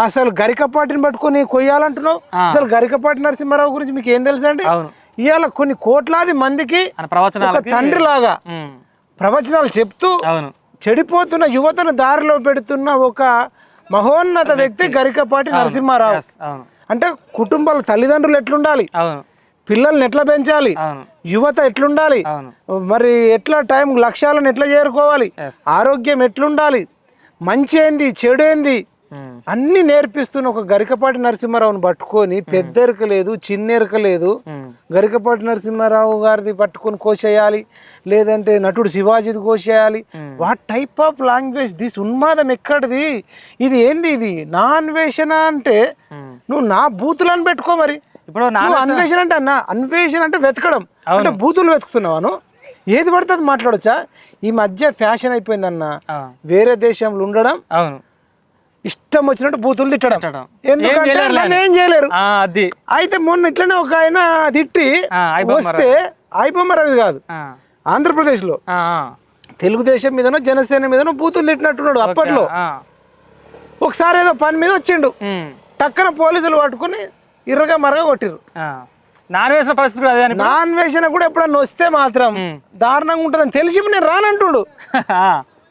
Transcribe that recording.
అసలు గరికపాటిని పట్టుకొని కొయ్యాలంటున్నావు. అసలు గరికపాటి నరసింహారావు గురించి మీకు ఏం తెలుసు అండి? ఇవాళ కొన్ని కోట్లాది మందికి ఒక తండ్రి లాగా ప్రవచనాలు చెప్తూ చెడిపోతున్న యువతను దారిలో పెడుతున్న ఒక మహోన్నత వ్యక్తి గరికపాటి నరసింహారావు. అంటే కుటుంబాల తల్లిదండ్రులు ఎట్లుండాలి, పిల్లల్ని ఎట్లా పెంచాలి, యువత ఎట్లుండాలి, మరి ఎట్లా టైం లక్ష్యాలను ఎట్లా చేరుకోవాలి, ఆరోగ్యం ఎట్లుండాలి, మంచి ఏంది చెడు ఏంది అన్ని నేర్పిస్తున్న ఒక గరికపాటి నరసింహారావుని పట్టుకొని పెద్దెరక లేదు చిన్నెరక లేదు గరికపాటి నరసింహారావు గారిది పట్టుకొని కోసేయాలి, లేదంటే నటుడు శివాజీది కోసేయాలి. What type of language this? ఉన్మాదం ఎక్కడిది? ఇది ఏంది? ఇది నా అన్వేషణ అంటే నువ్వు నా బూతులను పెట్టుకో. మరి ఇప్పుడు అన్వేషణ అంటే అన్వేషణ అంటే వెతకడం అంటే బూతులు వెతుకుతున్నావాను? ఏది పడితే అది మాట్లాడొచ్చా? ఈ మధ్య ఫ్యాషన్ అయిపోయిందన్న వేరే దేశంలో ఉండడం, ఇష్టం వచ్చినట్టు బూతులు తిట్టడం. ఎందుకంటే ఏం చేయలేరు. అయితే మొన్న ఇట్లనే ఒక ఆయన తిట్టి వస్తే ఐబొమ్మ రవి కాదు, ఆంధ్రప్రదేశ్ లో తెలుగుదేశం మీదనో జనసేన మీదనో బూతులు తిట్టినట్టున్నాడు. అప్పట్లో ఒకసారి ఏదో పని మీద వచ్చిండు, టక్కన పోలీసులు పట్టుకుని ఇర్రగా మరగా కొట్టిరు. నాన్ వేషణ కూడా ఎప్పుడన్నా వస్తే మాత్రం దారుణంగా ఉంటుందని తెలిసి నేను రానంటుడు.